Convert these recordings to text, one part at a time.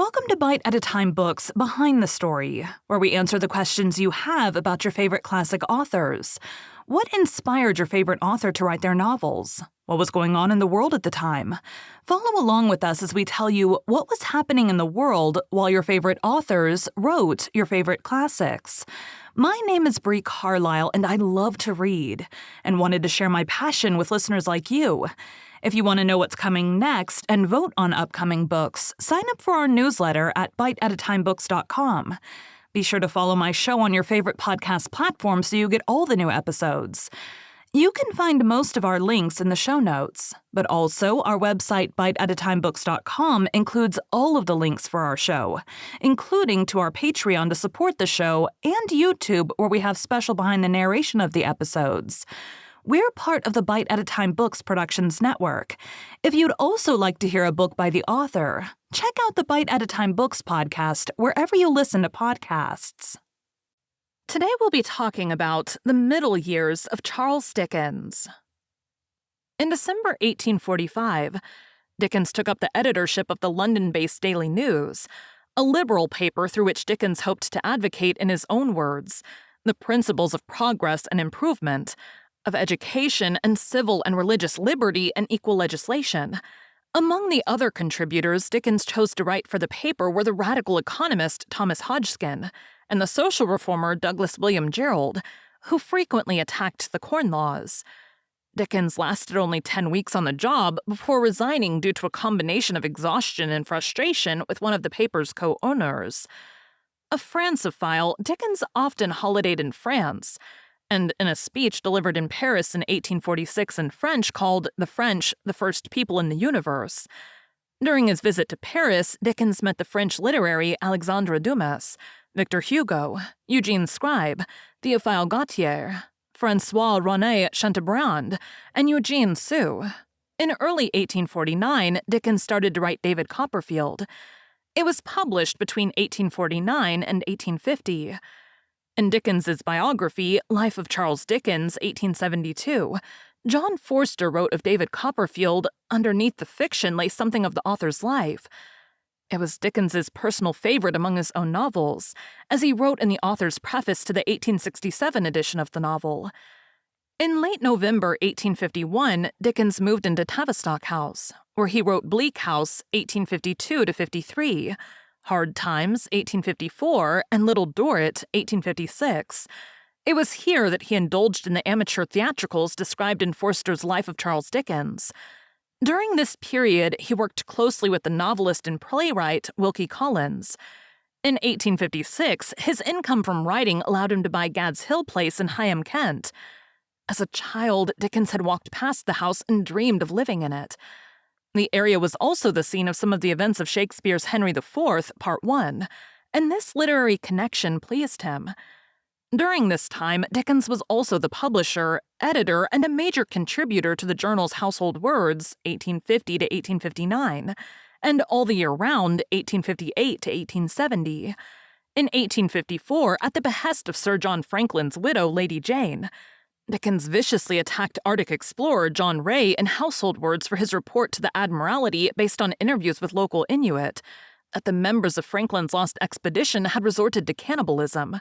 Welcome to Bite at a Time Books Behind the Story, where we answer the questions you have about your favorite classic authors. What inspired your favorite author to write their novels? What was going on in the world at the time? Follow along with us as we tell you what was happening in the world while your favorite authors wrote your favorite classics. My name is Bree Carlile, and I love to read, and wanted to share my passion with listeners like you. If you want to know what's coming next and vote on upcoming books, sign up for our newsletter at biteatatimebooks.com. Be sure to follow my show on your favorite podcast platform so you get all the new episodes. You can find most of our links in the show notes, but also our website biteatatimebooks.com includes all of the links for our show, including to our Patreon to support the show and YouTube where we have special behind the narration of the episodes. We're part of the Bite at a Time Books Productions Network. If you'd also like to hear a book by the author, check out the Bite at a Time Books podcast wherever you listen to podcasts. Today we'll be talking about the middle years of Charles Dickens. In December 1845, Dickens took up the editorship of the London-based Daily News, a liberal paper through which Dickens hoped to advocate, in his own words, the principles of progress and improvement, of education and civil and religious liberty and equal legislation. Among the other contributors Dickens chose to write for the paper were the radical economist Thomas Hodgkin and the social reformer Douglas William Gerald, who frequently attacked the Corn Laws. Dickens lasted only 10 weeks on the job before resigning due to a combination of exhaustion and frustration with one of the paper's co-owners. A Francophile, Dickens often holidayed in France, and in a speech delivered in Paris in 1846 in French called The French, the First People in the Universe. During his visit to Paris, Dickens met the French literary Alexandre Dumas, Victor Hugo, Eugene Scribe, Théophile Gautier, François-René Chateaubriand, and Eugene Sue. In early 1849, Dickens started to write David Copperfield. It was published between 1849 and 1850. In Dickens's biography, Life of Charles Dickens, 1872, John Forster wrote of David Copperfield, underneath the fiction lay something of the author's life. It was Dickens's personal favorite among his own novels, as he wrote in the author's preface to the 1867 edition of the novel. In late November 1851, Dickens moved into Tavistock House, where he wrote Bleak House, 1852-53, Hard Times, 1854, and Little Dorrit, 1856. It was here that he indulged in the amateur theatricals described in Forster's Life of Charles Dickens. During this period, he worked closely with the novelist and playwright Wilkie Collins. In 1856, his income from writing allowed him to buy Gad's Hill Place in Higham, Kent. As a child, Dickens had walked past the house and dreamed of living in it. The area was also the scene of some of the events of Shakespeare's Henry IV, Part 1, and this literary connection pleased him. During this time, Dickens was also the publisher, editor, and a major contributor to the journals Household Words, 1850 to 1859, and All the Year Round, 1858 to 1870. In 1854, at the behest of Sir John Franklin's widow, Lady Jane, Dickens viciously attacked Arctic explorer John Ray in Household Words for his report to the Admiralty based on interviews with local Inuit, that the members of Franklin's lost expedition had resorted to cannibalism.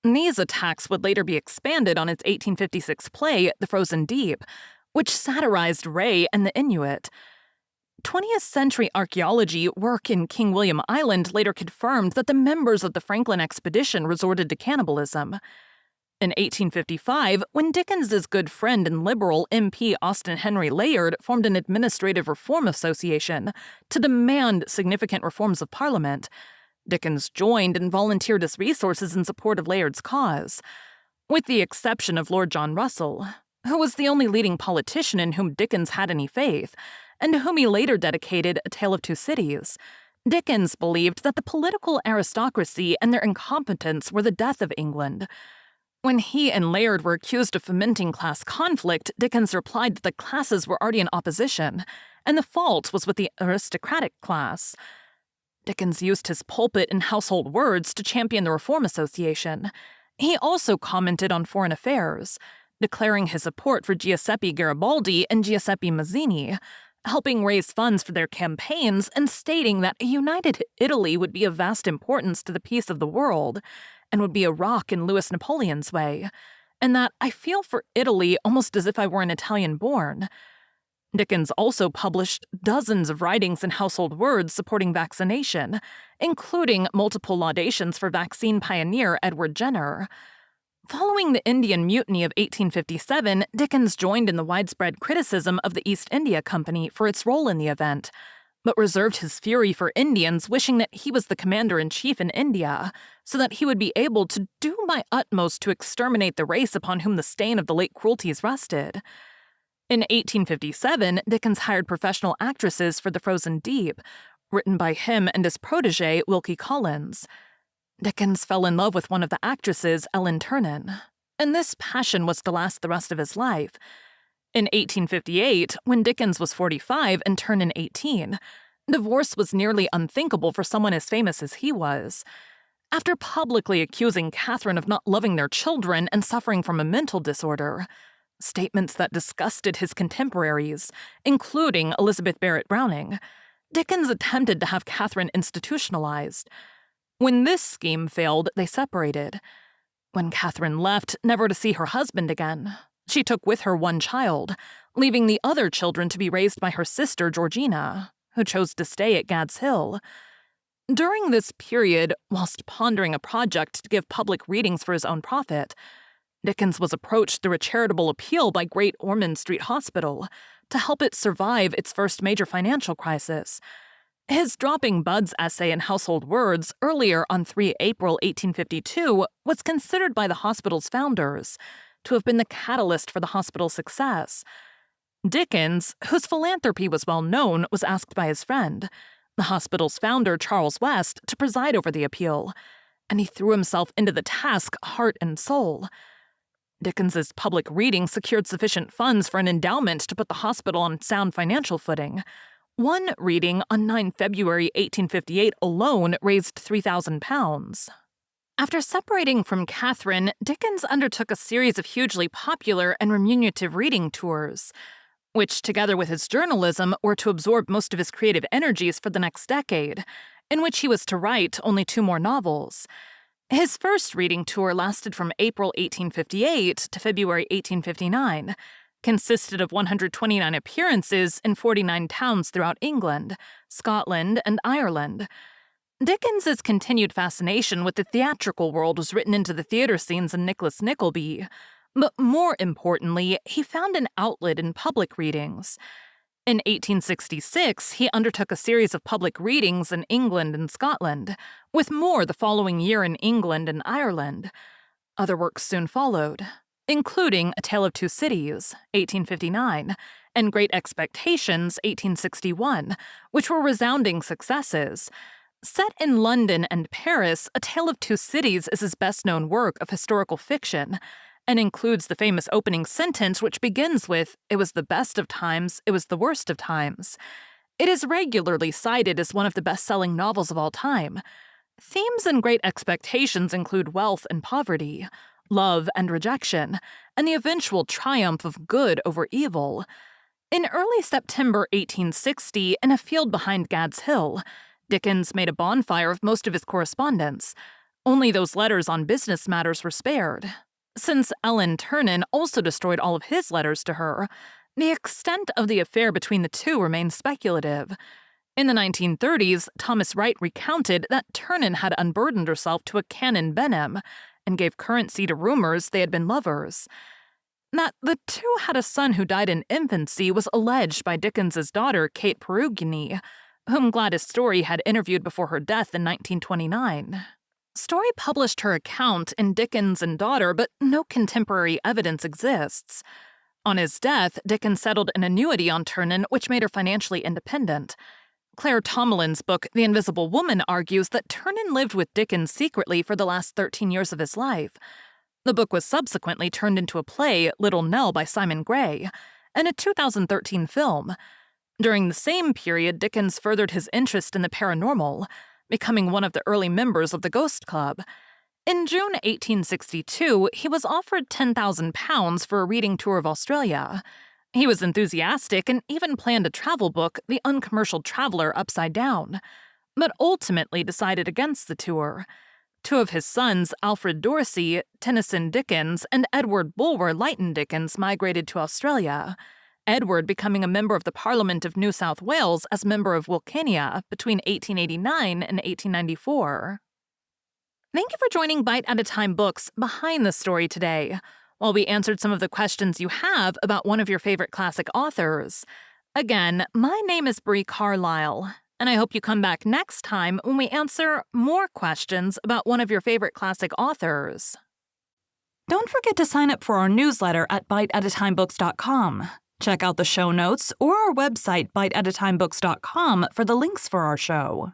These attacks would later be expanded on its 1856 play, The Frozen Deep, which satirized Ray and the Inuit. 20th century archaeology work in King William Island later confirmed that the members of the Franklin expedition resorted to cannibalism. In 1855, when Dickens's good friend and liberal MP Austin Henry Layard formed an administrative reform association to demand significant reforms of Parliament, Dickens joined and volunteered his resources in support of Layard's cause. With the exception of Lord John Russell, who was the only leading politician in whom Dickens had any faith, and to whom he later dedicated A Tale of Two Cities, Dickens believed that the political aristocracy and their incompetence were the death of England. When he and Layard were accused of fomenting class conflict, Dickens replied that the classes were already in opposition, and the fault was with the aristocratic class. Dickens used his pulpit and Household Words to champion the Reform Association. He also commented on foreign affairs, declaring his support for Giuseppe Garibaldi and Giuseppe Mazzini, helping raise funds for their campaigns and stating that a united Italy would be of vast importance to the peace of the world and would be a rock in Louis Napoleon's way, and that I feel for Italy almost as if I were an Italian born. Dickens also published dozens of writings in Household Words supporting vaccination, including multiple laudations for vaccine pioneer Edward Jenner. Following the Indian Mutiny of 1857, Dickens joined in the widespread criticism of the East India Company for its role in the event, but reserved his fury for Indians, wishing that he was the commander-in-chief in India, so that he would be able to do my utmost to exterminate the race upon whom the stain of the late cruelties rested. In 1857, Dickens hired professional actresses for The Frozen Deep, written by him and his protégé, Wilkie Collins. Dickens fell in love with one of the actresses, Ellen Ternan, and this passion was to last the rest of his life. In 1858, when Dickens was 45 and Ternan 18, divorce was nearly unthinkable for someone as famous as he was. After publicly accusing Catherine of not loving their children and suffering from a mental disorder, statements that disgusted his contemporaries, including Elizabeth Barrett Browning, Dickens attempted to have Catherine institutionalized. When this scheme failed, they separated. When Catherine left, never to see her husband again, she took with her one child, leaving the other children to be raised by her sister Georgina, who chose to stay at Gad's Hill. During this period, whilst pondering a project to give public readings for his own profit, Dickens was approached through a charitable appeal by Great Ormond Street Hospital to help it survive its first major financial crisis. His Dropping Buds essay in Household Words earlier on 3 April 1852 was considered by the hospital's founders to have been the catalyst for the hospital's success. Dickens, whose philanthropy was well known, was asked by his friend, the hospital's founder Charles West, to preside over the appeal, and he threw himself into the task heart and soul. Dickens's public reading secured sufficient funds for an endowment to put the hospital on sound financial footing. One reading on 9 February 1858 alone raised £3,000. After separating from Catherine, Dickens undertook a series of hugely popular and remunerative reading tours, which, together with his journalism, were to absorb most of his creative energies for the next decade, in which he was to write only 2 more novels. His first reading tour lasted from April 1858 to February 1859, consisted of 129 appearances in 49 towns throughout England, Scotland, and Ireland. Dickens's continued fascination with the theatrical world was written into the theater scenes in Nicholas Nickleby, but more importantly, he found an outlet in public readings. In 1866, he undertook a series of public readings in England and Scotland, with more the following year in England and Ireland. Other works soon followed, including A Tale of Two Cities, 1859, and Great Expectations, 1861, which were resounding successes. Set in London and Paris, A Tale of Two Cities is his best-known work of historical fiction, and includes the famous opening sentence which begins with, "It was the best of times, it was the worst of times." It is regularly cited as one of the best-selling novels of all time. Themes in Great Expectations include wealth and poverty, love and rejection, and the eventual triumph of good over evil. In early September 1860, in a field behind Gad's Hill, Dickens made a bonfire of most of his correspondence. Only those letters on business matters were spared. Since Ellen Ternan also destroyed all of his letters to her, the extent of the affair between the two remains speculative. In the 1930s, Thomas Wright recounted that Ternan had unburdened herself to a Canon Benham and gave currency to rumors they had been lovers. That the two had a son who died in infancy was alleged by Dickens's daughter, Kate Perugini, whom Gladys Story had interviewed before her death in 1929. Story published her account in Dickens and Daughter, but no contemporary evidence exists. On his death, Dickens settled an annuity on Ternan, which made her financially independent. Claire Tomalin's book, The Invisible Woman, argues that Ternan lived with Dickens secretly for the last 13 years of his life. The book was subsequently turned into a play, Little Nell by Simon Gray, and a 2013 film. During the same period, Dickens furthered his interest in the paranormal, becoming one of the early members of the Ghost Club. In June 1862, he was offered £10,000 for a reading tour of Australia. He was enthusiastic and even planned a travel book, The Uncommercial Traveler Upside Down, but ultimately decided against the tour. Two of his sons, Alfred Dorsey, Tennyson Dickens, and Edward Bulwer Lytton Dickens, migrated to Australia, Edward becoming a member of the Parliament of New South Wales as member of Wilcannia between 1889 and 1894. Thank you for joining Bite at a Time Books Behind the Story today, while we answered some of the questions you have about one of your favorite classic authors. Again, my name is Bree Carlile, and I hope you come back next time when we answer more questions about one of your favorite classic authors. Don't forget to sign up for our newsletter at biteatatimebooks.com. Check out the show notes or our website, biteatatimebooks.com, for the links for our show.